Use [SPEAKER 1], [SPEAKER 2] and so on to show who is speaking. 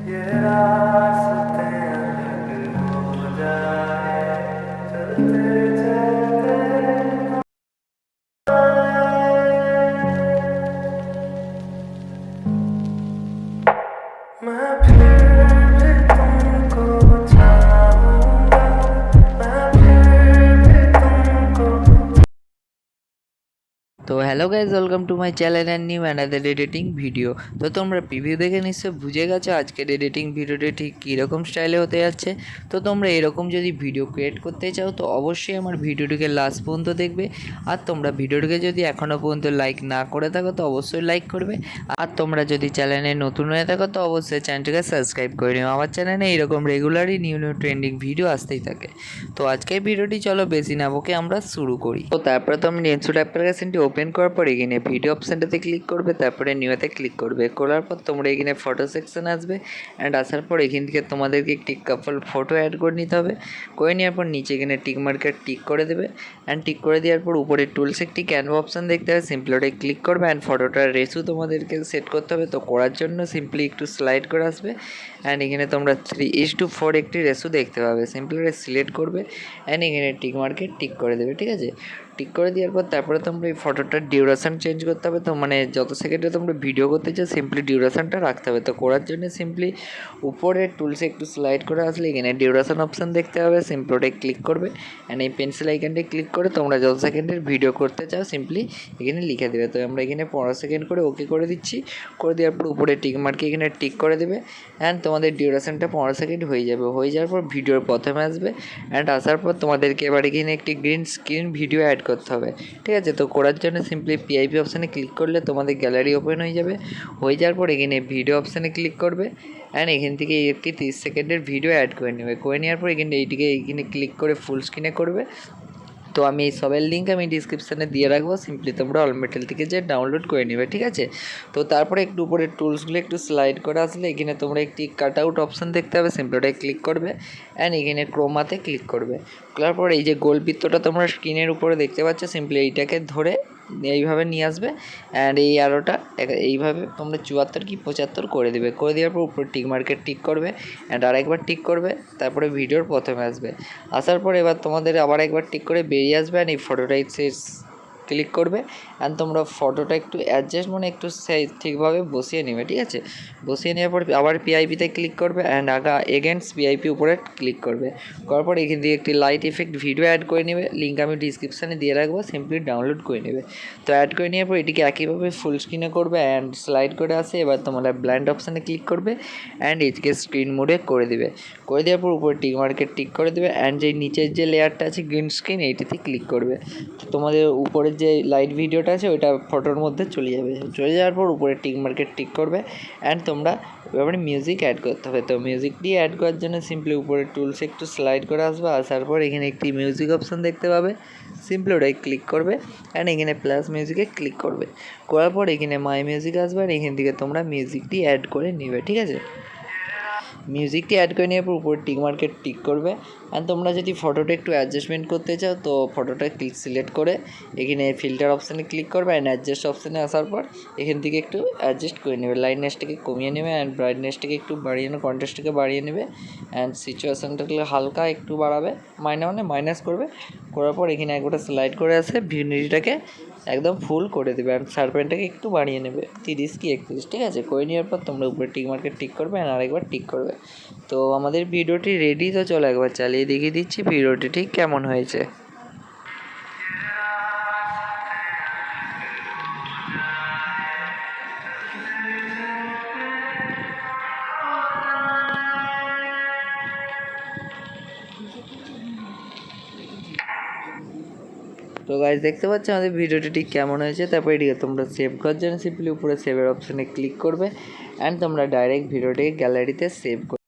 [SPEAKER 1] ये रास्ते अलग हो जाए चलते चलते मैं फिर भी तुमको चाहूंगा मैं फिर भी तुमको।
[SPEAKER 2] তো hello guys, welcome to my channel and new another editing video. তো তোমরা প্রিভিউ দেখে নিশ্চয় বুঝে গেছো আজকের এডিটিং ভিডিওটি ঠিক কীরকম স্টাইলে হতে যাচ্ছে। তো তোমরা এরকম যদি ভিডিও ক্রিয়েট করতে চাও তো অবশ্যই আমার ভিডিওটিকে লাস্ট পর্যন্ত দেখবে। আর তোমরা ভিডিওটিকে যদি এখনও পর্যন্ত লাইক না করে থাকো তো অবশ্যই লাইক করবে। আর তোমরা যদি চ্যানেলে নতুন হয়ে থাকো তো অবশ্যই চ্যানেলটিকে সাবস্ক্রাইব করে নিও। আমার চ্যানেলে এরকম রেগুলারই নিউ নিউ ট্রেন্ডিং ভিডিও আসতেই থাকে। তো আজকের ভিডিওটি চলো বেশি না বকে আমরা শুরু করি। তো তারপরে তো আমি লেন্সুট অ্যাপ্লিকেশনটি ওপেন করার পর এখানে ভিডিও অপশানটাতে ক্লিক করবে, তারপরে নিউতে ক্লিক করবে। করার পর তোমরা এখানে ফটো সেকশন আসবে অ্যান্ড আসার পর এখান থেকে তোমাদেরকে একটি কাপল ফটো অ্যাড করে নিতে হবে। করে নেওয়ার পর নিচে এখানে টিক মার্কেট টিক করে দেবে অ্যান্ড টিক করে দেওয়ার পর উপরে টুলস একটি ক্যানভা অপশান দেখতে হবে, সিম্পলি ওটাই ক্লিক করবে অ্যান্ড ফটোটার রেশু তোমাদেরকে সেট করতে হবে। তো করার জন্য সিম্পলি একটু স্লাইড করে আসবে অ্যান্ড এখানে তোমরা 3:4 একটি রেশু দেখতে পাবে, সিম্পলি ওটা সিলেক্ট করবে অ্যান্ড এখানে টিক মার্কেট টিক করে দেবে। ঠিক আছে, টিক করে দেওয়ার পর তারপরে তোমরা এই ফটোটার ডিউরেশান চেঞ্জ করতে হবে। তো মানে যত সেকেন্ডে তোমরা ভিডিও করতে চাও সিম্পলি ডিউরেশানটা রাখতে হবে। তো করার জন্য সিম্পলি উপরে টুলসে একটু স্লাইড করে আসলে এখানে ডিউরেশান অপশান দেখতে হবে, সিম্পলি ওটাই ক্লিক করবে অ্যান্ড এই পেন্সিল আইকনটায় ক্লিক করে তোমরা যত সেকেন্ডের ভিডিও করতে চাও সিম্পলি এখানে লিখে দেবে। তো আমরা এখানে 15 সেকেন্ড করে ওকে করে দিচ্ছি। করে দেওয়ার পর উপরে টিক মার্কে এখানে টিক করে দেবে অ্যান্ড তোমাদের ডিউরেশানটা 15 সেকেন্ড হয়ে যাবে। হয়ে যাওয়ার পর ভিডিওর প্রথমে আসবে অ্যান্ড আসার পর তোমাদেরকে এবার এখানে একটি গ্রিন স্ক্রিন ভিডিও অ্যাড করতে হবে। ঠিক আছে, তো করার জন্য সিম্পলি পিআইপি অপশানে ক্লিক করলে তোমাদের গ্যালারি ওপেন হয়ে যাবে। হয়ে যাওয়ার পর এখানে ভিডিও অপশানে ক্লিক করবে অ্যান্ড এখান থেকে একটি 30 সেকেন্ডের ভিডিও অ্যাড করে নেবে। করে নেওয়ার পর এখানে এইখানে ক্লিক করে ফুল স্ক্রিনে করবে। তো আমি এই সবের লিঙ্ক আমি ডিসক্রিপশানে দিয়ে রাখবো, সিম্পলি তোমরা অলমেটেল থেকে যে ডাউনলোড করে নেবে। ঠিক আছে, তো তারপরে একটু উপরে টুলসগুলো একটু স্লাইড করে আসলে এখানে তোমরা একটি কাট আউট অপশান দেখতে হবে, সিম্পলি ওটাই ক্লিক করবে অ্যান্ড এখানে ক্রোমাতে ক্লিক করবে। করার পর এই যে গোল বৃত্তটা তোমরা স্ক্রিনের উপরে দেখতে পাচ্ছ সিম্পলি এইটাকে ধরে এইভাবে নিয়ে আসবে অ্যান্ড এই আরোটা এইভাবে তোমরা 74 কি 75 করে দেবে। করে দেওয়ার পর উপরে টিক মার্কেট টিক করবে অ্যান্ড আরেকবার টিক করবে, তারপরে ভিডিওর প্রথমে আসবে। আসার পর এবার তোমাদের আবার একবার টিক করে বেরিয়ে আসবে অ্যান্ড এই ফটোটাই ক্লিক করবে অ্যান্ড তোমরা ফটোটা একটু অ্যাডজাস্ট মানে একটু ঠিকভাবে বসিয়ে নেবে। ঠিক আছে, বসিয়ে নেওয়ার পর আবার পিআইপিতে ক্লিক করবে অ্যান্ড এগেনস্ট পিআইপি উপরে ক্লিক করবে। করার পর এখান থেকে একটি লাইট ইফেক্ট ভিডিও অ্যাড করে নেবে, লিঙ্ক আমি ডিসক্রিপশানে দিয়ে রাখবো, সিম্পলি ডাউনলোড করে নেবে। তো অ্যাড করে নেওয়ার পর এটিকে একইভাবে ফুল স্ক্রিনে করবে অ্যান্ড স্লাইড করে আসে। এবার তোমরা ব্ল্যান্ড অপশানে ক্লিক করবে অ্যান্ড এটিকে স্ক্রিন মোডে করে দেবে। করে দেওয়ার পর উপরে টিক মার্কেট টিক করে দেবে অ্যান্ড যে নিচের যে লেয়ারটা আছে গ্রিন স্ক্রিন এইটিতে ক্লিক করবে। তো তোমাদের উপরের যে লাইট ভিডিওটা আছে ওইটা ফটোর মধ্যে চলে যাবে। চলে যাওয়ার পর উপরে টিক মার্কেট টিক করবে অ্যান্ড তোমরা এবারে মিউজিক অ্যাড করতে হবে। তো মিউজিকটি অ্যাড করার জন্য সিম্পলি উপরে টুলসে একটু স্লাইড করে আসবে। আসার পর এখানে একটি মিউজিক অপশান দেখতে পাবে, সিম্পলি ওটাই ক্লিক করবে অ্যান্ড এখানে প্লাস মিউজিকে ক্লিক করবে। করার পর এখানে মাই মিউজিক আসবে আর এখান থেকে তোমরা মিউজিকটি অ্যাড করে নেবে। ঠিক আছে, মিউজিকটি অ্যাড করে নেওয়ার পর উপরে টিক মার্কেট টিক করবে অ্যান্ড তোমরা যদি ফটোটা একটু অ্যাডজাস্টমেন্ট করতে চাও তো ফটোটা সিলেক্ট করে এখানে ফিল্টার অপশানে ক্লিক করবে অ্যান্ড অ্যাডজাস্ট অপশানে আসার পর এখান থেকে একটু অ্যাডজাস্ট করে নেবে। লাইটনেসটাকে কমিয়ে নেবে অ্যান্ড ব্রাইটনেসটাকে একটু বাড়িয়ে নেবে, কন্ট্রাস্টটাকে বাড়িয়ে নেবে অ্যান্ড সিচুয়েশানটাকে হালকা একটু বাড়াবে, মাইনাস করবে। করার পর এখানে একবারটা স্লাইড করে আসে ভিউনিটিটাকে একদম ফুল করে দেবে আর শার্পেনটাকে একটু বাড়িয়ে নেবে 30 কি 31। ঠিক আছে, করে নেওয়ার পর তোমরা উপরে টিক মার্কেট টিক করবে আর আরেকবার টিক করবে। তো আমাদের ভিডিওটি রেডি, তো চলো একবার চালিয়ে দেখিয়ে দিচ্ছি ভিডিওটি ঠিক কেমন হয়েছে। তো গাইজ দেখতে পাচ্ছ আমাদের ভিডিওটি ঠিক কেমন হয়েছে। তারপর এটিকে তোমরা সেভ করার জন্য সিম্পলি উপরে সেভের অপশানে ক্লিক করবে অ্যান্ড তোমরা ডাইরেক্ট ভিডিওটিকে গ্যালারিতে সেভ করবে।